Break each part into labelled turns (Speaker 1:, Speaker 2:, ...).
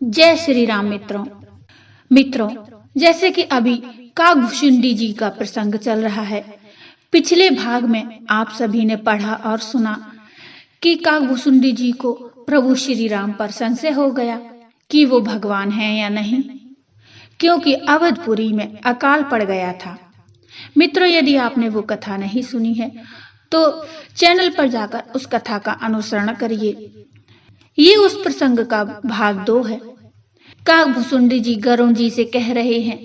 Speaker 1: जय श्री राम मित्रों, जैसे कि अभी काकभुशुंडी जी का प्रसंग चल रहा है। पिछले भाग में आप सभी ने पढ़ा और सुना कि काकभुशुंडी जी को प्रभु श्री राम पर संशय हो गया कि वो भगवान हैं या नहीं, क्योंकि अवधपुरी में अकाल पड़ गया था। मित्रों, यदि आपने वो कथा नहीं सुनी है तो चैनल पर जाकर उस कथा का अनुसरण करिए। ये उस प्रसंग का भाग 2 है। काकभुशुंडी जी गरुड़ जी से कह रहे हैं,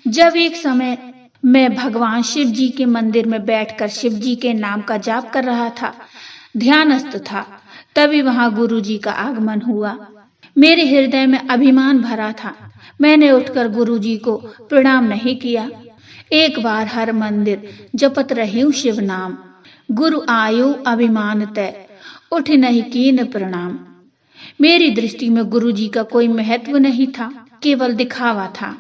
Speaker 1: जब एक समय मैं भगवान शिव जी के मंदिर में बैठकर शिव जी के नाम का जाप कर रहा था, ध्यानस्थ था, तभी वहां गुरु जी का आगमन हुआ। मेरे हृदय में अभिमान भरा था। मैंने उठकर गुरु जी को प्रणाम नहीं किया। एक बार हर मंदिर जपत रही हूँ शिव नाम, गुरु आयु अभिमान तय, उठ नहीं कीन प्रणाम। मेरी दृष्टि में गुरु जी का कोई महत्व नहीं था, केवल दिखावा था।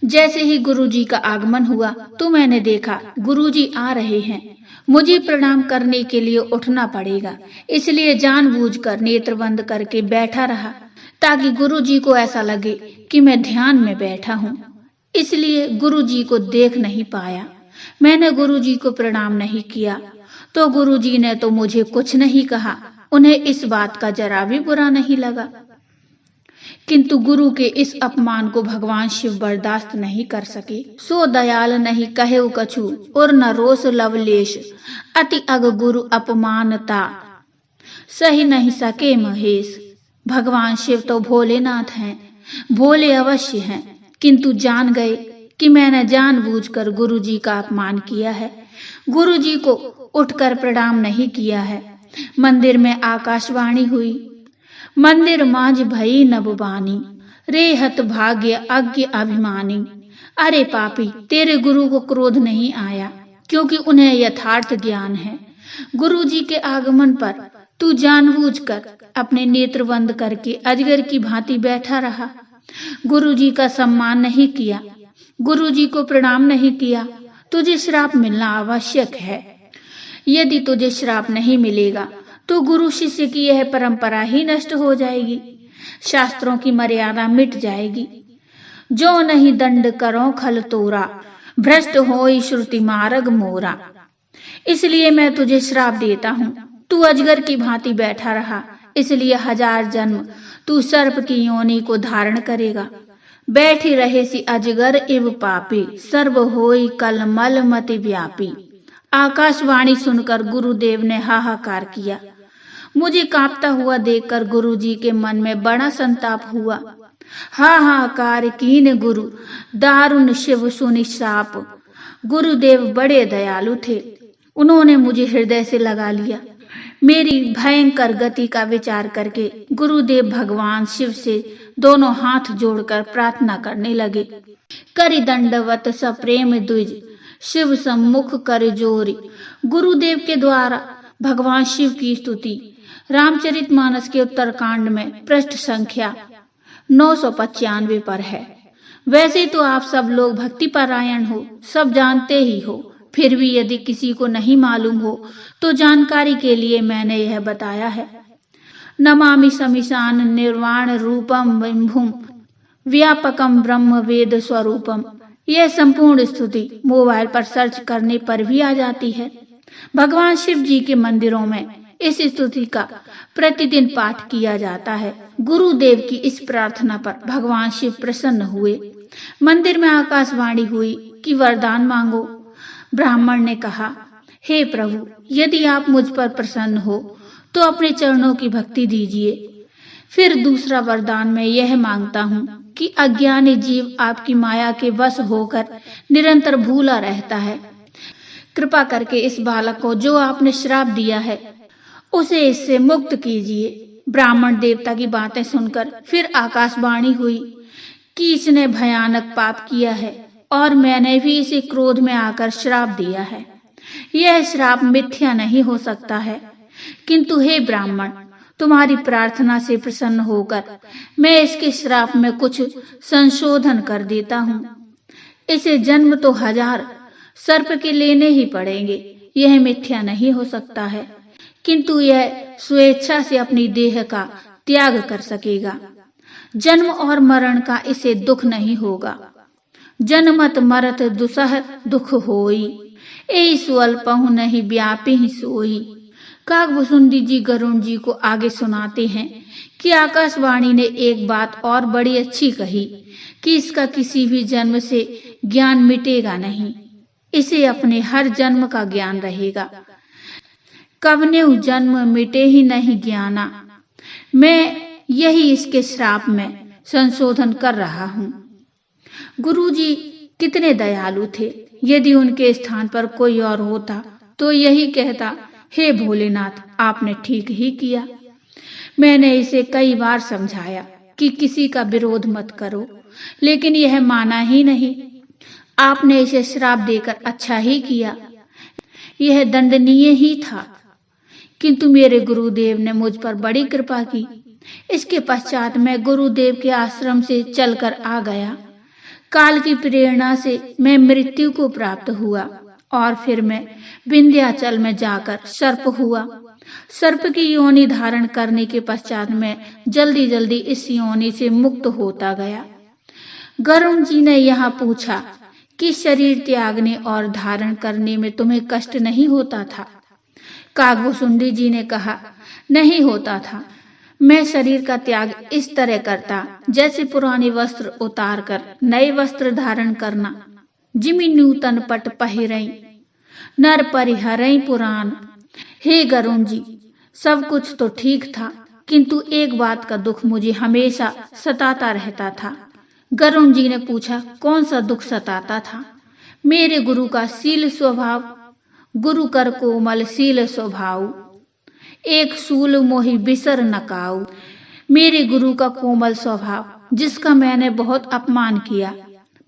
Speaker 1: जैसे ही गुरु जी का आगमन हुआ तो मैंने देखा गुरु जी आ रहे हैं, मुझे प्रणाम करने के लिए उठना पड़ेगा, इसलिए जानबूझकर नेत्र बंद करके बैठा रहा ताकि गुरु जी को ऐसा लगे कि मैं ध्यान में बैठा हूँ। इसलिए गुरु जी को देख नहीं पाया। मैंने गुरु जी को प्रणाम नहीं किया तो गुरु जी ने तो मुझे कुछ नहीं कहा। उन्हें इस बात का जरा भी बुरा नहीं लगा, किंतु गुरु के इस अपमान को भगवान शिव बर्दाश्त नहीं कर सके। सो दयाल नहीं कहे कछु और न रोष लवलेश, अति अग गुरु अपमानता सही नहीं सके महेश। भगवान शिव तो भोलेनाथ हैं, भोले अवश्य हैं, किंतु जान गए कि मैंने जानबूझकर गुरु जी का अपमान किया है, गुरु जी को उठकर प्रणाम नहीं किया है। मंदिर में आकाशवाणी हुई, मंदिर मांझ भई नभबानी, रे हत भाग्य अज्ञ अभिमानी। अरे पापी, तेरे गुरु को क्रोध नहीं आया, क्योंकि उन्हें यथार्थ ज्ञान है। गुरु जी के आगमन पर तू जानबूझकर अपने नेत्र बंद करके अजगर की भांति बैठा रहा, गुरु जी का सम्मान नहीं किया, गुरु जी को प्रणाम नहीं किया। तुझे श्राप मिलना आवश्यक है। यदि तुझे श्राप नहीं मिलेगा तो गुरु शिष्य की यह परंपरा ही नष्ट हो जाएगी, शास्त्रों की मर्यादा मिट जाएगी। जो नहीं दंड करो खल तोरा, भ्रष्ट होई श्रुति मार्ग मोरा। इसलिए मैं तुझे श्राप देता हूँ। तू अजगर की भांति बैठा रहा, इसलिए 1000 जन्म तू सर्प की योनि को धारण करेगा। बैठी रहे सी अजगर इव पापी, सर्व होई कल मल मति व्यापी। आकाशवाणी सुनकर गुरुदेव ने हाहाकार किया। मुझे कांपता हुआ देखकर गुरु जी के मन में बड़ा संताप हुआ। हाहाकार कीन गुरु, दारुण शिव सुनि शाप। गुरुदेव बड़े दयालु थे, उन्होंने मुझे हृदय से लगा लिया। मेरी भयंकर गति का विचार करके गुरुदेव भगवान शिव से दोनों हाथ जोड़कर प्रार्थना करने लगे। करि दंडवत सप्रेम द्विज, शिव सम्मुख कर जोरी। गुरुदेव के द्वारा भगवान शिव की स्तुति रामचरितमानस के उत्तरकांड में पृष्ठ संख्या 995 पर है। वैसे तो आप सब लोग भक्ति परायण हो, सब जानते ही हो, फिर भी यदि किसी को नहीं मालूम हो तो जानकारी के लिए मैंने यह बताया है। नमामि समीशान निर्वाण रूपम विभुम, व्यापकम ब्रह्म वेद स्वरूपम। यह संपूर्ण स्तुति मोबाइल पर सर्च करने पर भी आ जाती है। भगवान शिव जी के मंदिरों में इस स्तुति का प्रतिदिन पाठ किया जाता है। गुरुदेव की इस प्रार्थना पर भगवान शिव प्रसन्न हुए। मंदिर में आकाशवाणी हुई कि वरदान मांगो। ब्राह्मण ने कहा, हे प्रभु, यदि आप मुझ पर प्रसन्न हो तो अपने चरणों की भक्ति दीजिए। फिर दूसरा वरदान मैं यह मांगता हूँ कि अज्ञानी जीव आपकी माया के वश होकर निरंतर भूला रहता है। कृपा करके इस बालक को जो आपने श्राप दिया है उसे इससे मुक्त कीजिए। ब्राह्मण देवता की बातें सुनकर फिर आकाशवाणी हुई कि इसने भयानक पाप किया है और मैंने भी इसे क्रोध में आकर श्राप दिया है। यह श्राप मिथ्या नहीं हो सकता है, किंतु हे ब्राह्मण, तुम्हारी प्रार्थना से प्रसन्न होकर मैं इसके श्राप में कुछ संशोधन कर देता हूँ। इसे जन्म तो 1000 सर्प के लेने ही पड़ेंगे। यह मिथ्या नहीं हो सकता है, किंतु यह स्वेच्छा से अपनी देह का त्याग कर सकेगा। जन्म और मरण का इसे दुख नहीं होगा। जन्मत मरत दुसह दुख होई, एई स्वल्पहु नहीं व्यापी ही सोई। काकभुसुंडी जी गरुड़ जी को आगे सुनाते हैं कि आकाशवाणी ने एक बात और बड़ी अच्छी कही कि इसका किसी भी जन्म से ज्ञान मिटेगा नहीं, इसे अपने हर जन्म का ज्ञान रहेगा। कवनेउ जन्म मिटे ही नहीं ज्ञाना। मैं यही इसके श्राप में संशोधन कर रहा हूँ। गुरुजी कितने दयालु थे। यदि उनके स्थान पर कोई और होता तो यही कहता, हे भोलेनाथ, आपने ठीक ही किया। मैंने इसे कई बार समझाया कि किसी का विरोध मत करो, लेकिन यह माना ही नहीं। आपने इसे श्राप देकर अच्छा ही किया, यह दंडनीय ही था, किंतु मेरे गुरुदेव ने मुझ पर बड़ी कृपा की। इसके पश्चात मैं गुरुदेव के आश्रम से चलकर आ गया। काल की प्रेरणा से मैं मृत्यु को प्राप्त हुआ और फिर मैं विंध्याचल में जाकर सर्प हुआ। सर्प की योनि धारण करने के पश्चात मैं जल्दी जल्दी इस योनि से मुक्त होता गया। गरुड़ जी ने यहाँ पूछा कि शरीर त्यागने और धारण करने में तुम्हें कष्ट नहीं होता था? काकभुसुंडी जी ने कहा, नहीं होता था। मैं शरीर का त्याग इस तरह करता जैसे पुराने वस्त्र उतार कर नए वस्त्र धारण करना। जिमि नूतन पट पहिरई, नर परिहरई पुराण। हे गरुड़ जी, सब कुछ तो ठीक था, किंतु एक बात का दुख मुझे हमेशा सताता रहता था। गरुड़ जी ने पूछा, कौन सा दुख सताता था? मेरे गुरु का शील स्वभाव। गुरु कर कोमल शील स्वभाव, एक सूल मोहि बिसर नकाऊ। मेरे गुरु का कोमल स्वभाव, जिसका मैंने बहुत अपमान किया,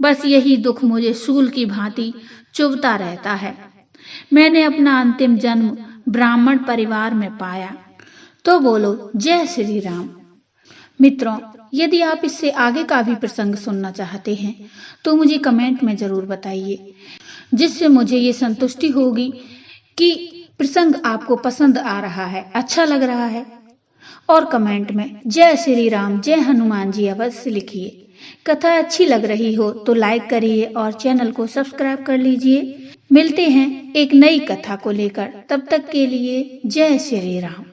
Speaker 1: बस यही दुख मुझे सूल की भांति चुभता रहता है। मैंने अपना अंतिम जन्म ब्राह्मण परिवार में पाया। तो बोलो जय श्री राम। मित्रों, यदि आप इससे आगे का भी प्रसंग सुनना चाहते हैं तो मुझे कमेंट में जरूर बताइए, जिससे मुझे ये संतुष्टि होगी कि प्रसंग आपको पसंद आ रहा है, अच्छा लग रहा है। और कमेंट में जय श्री राम, जय हनुमान जी अवश्य लिखिए। कथा अच्छी लग रही हो तो लाइक करिए और चैनल को सब्सक्राइब कर लीजिए। मिलते हैं एक नई कथा को लेकर, तब तक के लिए जय श्री राम।